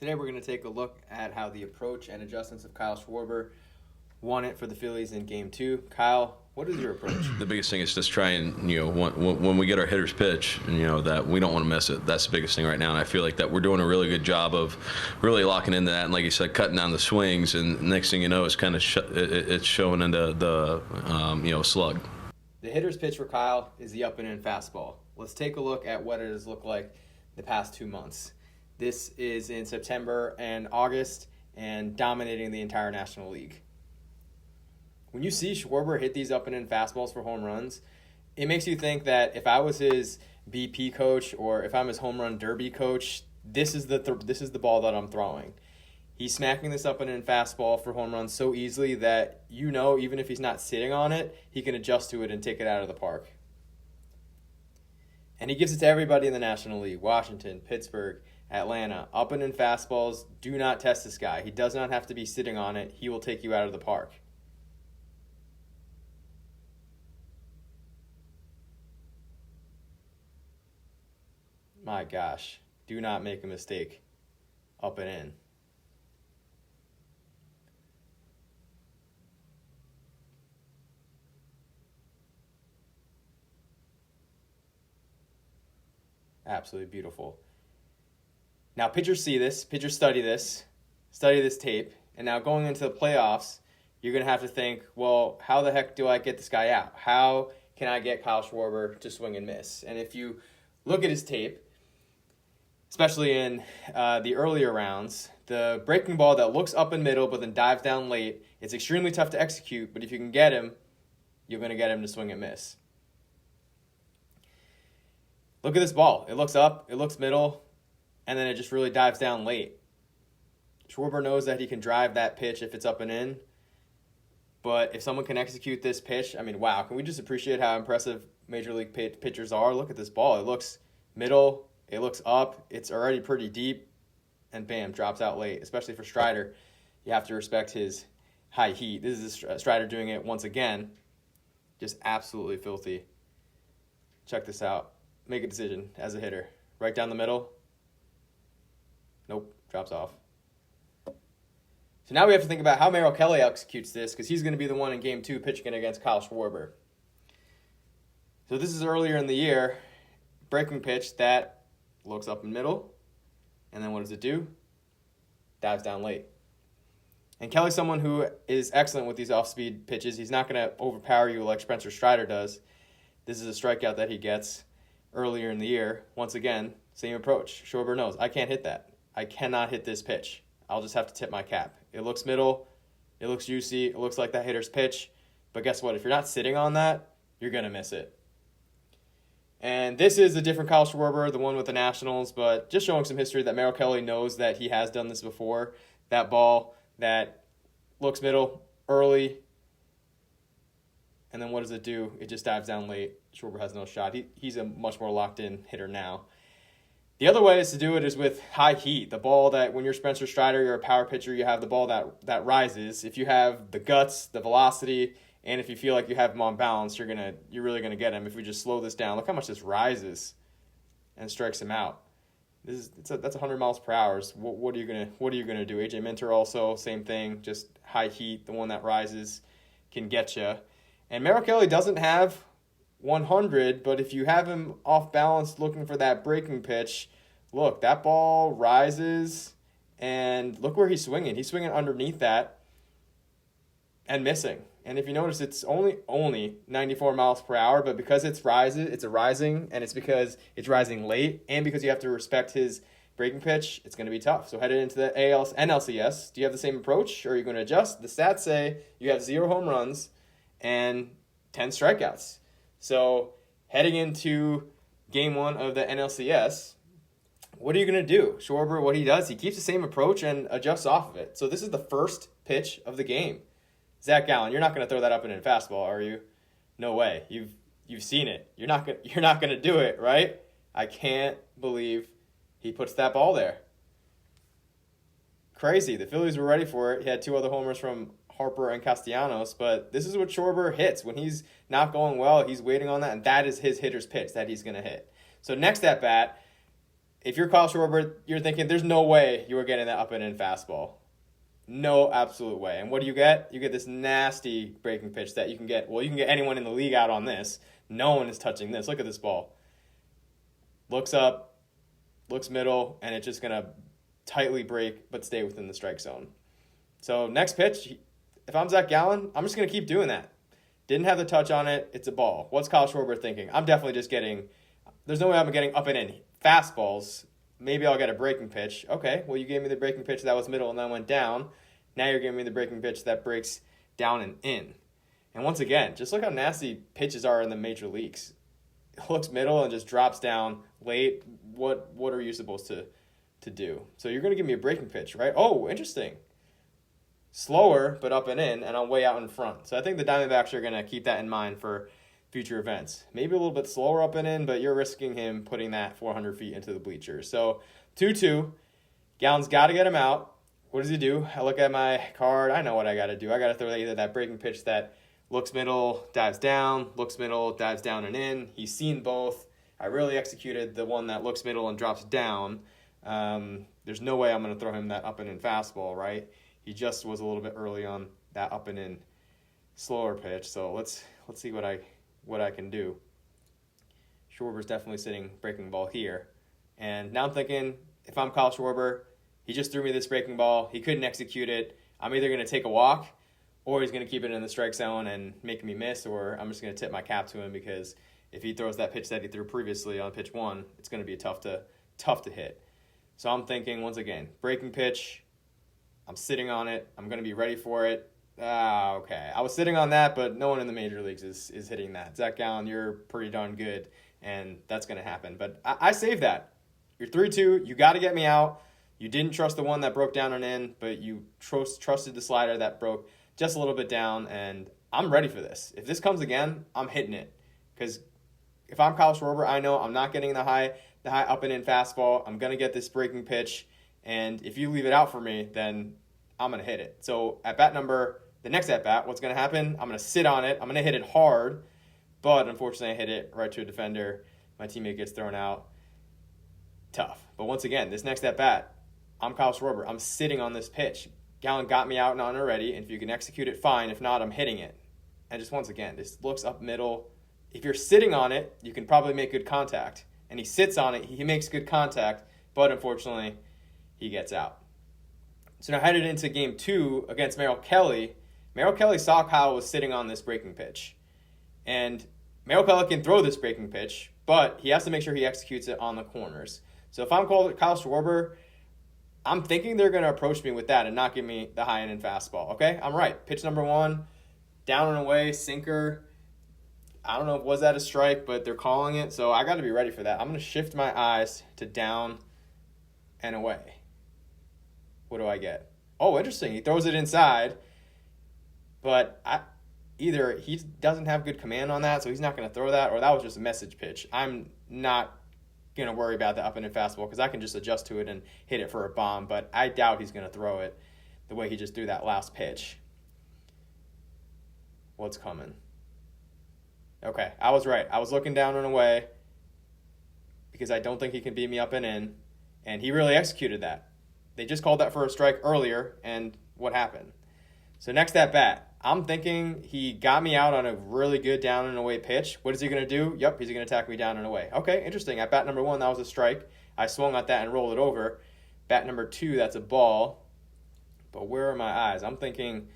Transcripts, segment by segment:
Today we're going to take a look at how the approach and adjustments of Kyle Schwarber won it for the Phillies in Game 2. Kyle, what is your approach? The biggest thing is just try and, when we get our hitters pitch, and, that we don't want to miss it. That's the biggest thing right now. And I feel like that we're doing a really good job of really locking into that. And like you said, cutting down the swings. And next thing you know, it's kind of it's showing into the, slug. The hitter's pitch for Kyle is the up and in fastball. Let's take a look at what it has looked like the past 2 months. This is in September and August and dominating the entire National League. When you see Schwarber hit these up and in fastballs for home runs, it makes you think that if I was his BP coach or if I'm his home run derby coach, this is the ball that I'm throwing. He's smacking this up and in fastball for home runs so easily that even if he's not sitting on it, he can adjust to it and take it out of the park. And he gives it to everybody in the National League: Washington, Pittsburgh, Atlanta. Up and in fastballs, do not test this guy. He does not have to be sitting on it. He will take you out of the park. My gosh, do not make a mistake. Up and in. Absolutely beautiful. Now, pitchers see this, pitchers study this tape, and now going into the playoffs, you're going to have to think, well, how the heck do I get this guy out? How can I get Kyle Schwarber to swing and miss? And if you look at his tape, especially in the earlier rounds, the breaking ball that looks up and middle but then dives down late, it's extremely tough to execute, but if you can get him, you're going to get him to swing and miss. Look at this ball. It looks up, it looks middle, and then it just really dives down late. Schwarber knows that he can drive that pitch if it's up and in, but if someone can execute this pitch, wow, can we just appreciate how impressive Major League pitchers are? Look at this ball. It looks middle, it looks up, it's already pretty deep, and bam, drops out late. Especially for Strider, you have to respect his high heat. This is Strider doing it once again. Just absolutely filthy. Check this out. Make a decision as a hitter. Right down the middle. Nope, drops off. So now we have to think about how Merrill Kelly executes this, because he's going to be the one in Game 2 pitching against Kyle Schwarber. So this is earlier in the year. Breaking pitch that looks up in middle, and then what does it do? Dives down late. And Kelly's someone who is excellent with these off-speed pitches. He's not going to overpower you like Spencer Strider does. This is a strikeout that he gets earlier in the year. Once again, same approach. Schwarber knows, I can't hit that. I cannot hit this pitch. I'll just have to tip my cap. It looks middle. It looks juicy. It looks like that hitter's pitch. But guess what? If you're not sitting on that, you're going to miss it. And this is a different Kyle Schwarber, the one with the Nationals, but just showing some history that Merrill Kelly knows that he has done this before. That ball that looks middle early, and then what does it do? It just dives down late. Schwarber has no shot. He's a much more locked-in hitter now. The other way is to do it is with high heat. The ball that, when you're Spencer Strider, you're a power pitcher, you have the ball that rises. If you have the guts, the velocity, and if you feel like you have him on balance, you're really gonna get him. If we just slow this down, look how much this rises and strikes him out. That's 100 miles per hour. What are you gonna do? AJ Minter also same thing, just high heat. The one that rises can get you. And Merrill Kelly doesn't have 100, but if you have him off balance looking for that breaking pitch, look, that ball rises, and look where he's swinging. He's swinging underneath that and missing. And if you notice, it's only 94 miles per hour, but because it's rising, and it's because it's rising late, and because you have to respect his breaking pitch, it's going to be tough. So headed into the NLCS, do you have the same approach, or are you going to adjust? The stats say you have 0 home runs and 10 strikeouts. So heading into Game 1 of the NLCS, what are you going to do? Schwarber, what he does, he keeps the same approach and adjusts off of it. So this is the first pitch of the game. Zach Gallen, you're not going to throw that up in a fastball, are you? No way. You've seen it. You're not going to do it, right? I can't believe he puts that ball there. Crazy. The Phillies were ready for it. He had 2 other homers from Harper and Castellanos, but this is what Schwarber hits. When he's not going well, he's waiting on that, and that is his hitter's pitch that he's going to hit. So next at bat, if you're Kyle Schwarber, you're thinking there's no way you were getting that up and in fastball. No absolute way. And what do you get? You get this nasty breaking pitch that you can get. Well, you can get anyone in the league out on this. No one is touching this. Look at this ball. Looks up, looks middle, and it's just going to tightly break but stay within the strike zone. So next pitch, if I'm Zach Gallen, I'm just going to keep doing that. Didn't have the touch on it. It's a ball. What's Kyle Schwarber thinking? I'm definitely just getting – there's no way I'm getting up and in fastballs. Maybe I'll get a breaking pitch. Okay, well, you gave me the breaking pitch that was middle and then went down. Now you're giving me the breaking pitch that breaks down and in. And once again, just look how nasty pitches are in the major leagues. It looks middle and just drops down late. What are you supposed to do? So you're going to give me a breaking pitch, right? Oh, interesting. Slower, but up and in, and I'm way out in front. So I think the Diamondbacks are going to keep that in mind for future events. Maybe a little bit slower up and in, but you're risking him putting that 400 feet into the bleachers. So 2-2. Gallen's got to get him out. What does he do? I look at my card. I know what I got to do. I got to throw either that breaking pitch that looks middle, dives down, looks middle, dives down and in. He's seen both. I really executed the one that looks middle and drops down. There's no way I'm going to throw him that up and in fastball, right? He just was a little bit early on that up and in slower pitch. So let's see what I can do. Schwarber's definitely sitting breaking ball here. And now I'm thinking, if I'm Kyle Schwarber, he just threw me this breaking ball. He couldn't execute it. I'm either going to take a walk or he's going to keep it in the strike zone and make me miss, or I'm just going to tip my cap to him, because if he throws that pitch that he threw previously on pitch 1, it's going to be tough to hit. So I'm thinking, once again, breaking pitch. I'm sitting on it. I'm going to be ready for it. Okay. I was sitting on that, but no one in the major leagues is hitting that. Zach Gallen, you're pretty darn good, and that's going to happen. But I saved that. You're 3-2. You got to get me out. You didn't trust the one that broke down and in, but you trusted the slider that broke just a little bit down, and I'm ready for this. If this comes again, I'm hitting it. Because if I'm Kyle Schwarber, I know I'm not getting the high up and in fastball. I'm going to get this breaking pitch. And if you leave it out for me, then I'm going to hit it. So the next at-bat, what's going to happen? I'm going to sit on it. I'm going to hit it hard. But unfortunately, I hit it right to a defender. My teammate gets thrown out. Tough. But once again, this next at-bat, I'm Kyle Schwarber. I'm sitting on this pitch. Gallen got me out and on already. And if you can execute it, fine. If not, I'm hitting it. And just once again, this looks up middle. If you're sitting on it, you can probably make good contact. And he sits on it. He makes good contact. But unfortunately, he gets out. So now headed into game 2 against Merrill Kelly. Merrill Kelly saw Kyle was sitting on this breaking pitch. And Merrill Kelly can throw this breaking pitch, but he has to make sure he executes it on the corners. So if I'm Kyle Schwarber, I'm thinking they're going to approach me with that and not give me the high end and fastball. Okay, I'm right. Pitch number 1, down and away, sinker. I don't know if was that a strike, but they're calling it. So I got to be ready for that. I'm going to shift my eyes to down and away. What do I get? Oh, interesting. He throws it inside, but either he doesn't have good command on that, so he's not going to throw that, or that was just a message pitch. I'm not going to worry about the up and in fastball because I can just adjust to it and hit it for a bomb, but I doubt he's going to throw it the way he just threw that last pitch. What's coming? Okay, I was right. I was looking down and away because I don't think he can beat me up and in, and he really executed that. They just called that for a strike earlier, and what happened? So next at bat, I'm thinking he got me out on a really good down and away pitch. What is he going to do? Yep, he's going to attack me down and away. Okay, interesting. At bat number 1, that was a strike. I swung at that and rolled it over. Bat number 2, that's a ball. But where are my eyes? I'm thinking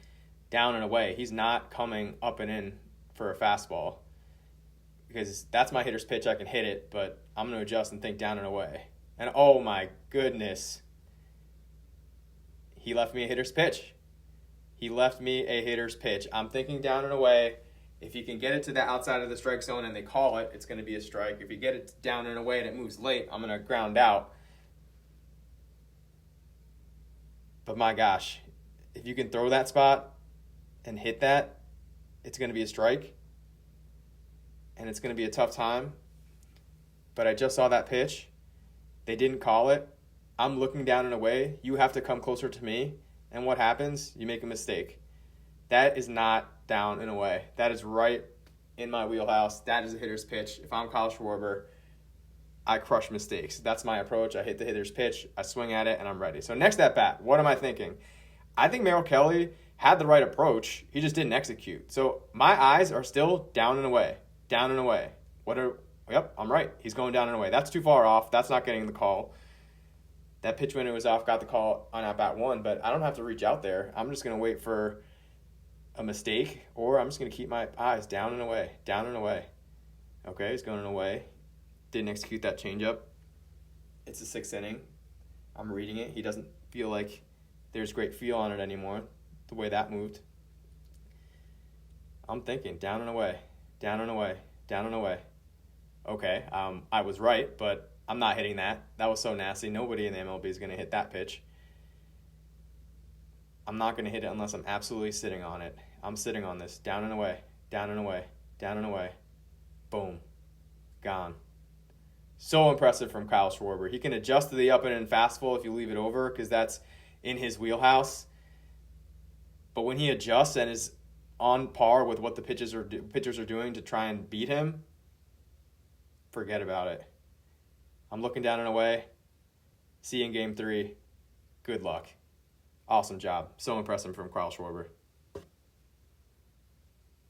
down and away. He's not coming up and in for a fastball because that's my hitter's pitch. I can hit it, but I'm going to adjust and think down and away. And oh my goodness. He left me a hitter's pitch. I'm thinking down and away. If you can get it to the outside of the strike zone and they call it, it's going to be a strike. If you get it down and away and it moves late, I'm going to ground out. But my gosh, if you can throw that spot and hit that, it's going to be a strike. And it's going to be a tough time. But I just saw that pitch. They didn't call it. I'm looking down and away. You have to come closer to me. And what happens? You make a mistake. That is not down and away. That is right in my wheelhouse. That is a hitter's pitch. If I'm Kyle Schwarber, I crush mistakes. That's my approach. I hit the hitter's pitch, I swing at it, and I'm ready. So next at bat, what am I thinking? I think Merrill Kelly had the right approach. He just didn't execute. So my eyes are still down and away, down and away. Yep, I'm right. He's going down and away. That's too far off. That's not getting the call. That pitch window was off, got the call on at bat 1, but I don't have to reach out there. I'm just going to wait for a mistake, or I'm just going to keep my eyes down and away, down and away. Okay, he's going away. Didn't execute that changeup. It's the 6th inning. I'm reading it. He doesn't feel like there's great feel on it anymore, the way that moved. I'm thinking down and away, down and away, down and away. Okay, I was right, but I'm not hitting that. That was so nasty. Nobody in the MLB is going to hit that pitch. I'm not going to hit it unless I'm absolutely sitting on it. I'm sitting on this. Down and away, down and away, down and away. Boom. Gone. So impressive from Kyle Schwarber. He can adjust to the up and in fastball if you leave it over because that's in his wheelhouse. But when he adjusts and is on par with what the pitchers are doing to try and beat him, forget about it. I'm looking down and away. See you in Game 3. Good luck. Awesome job. So impressive from Kyle Schwarber.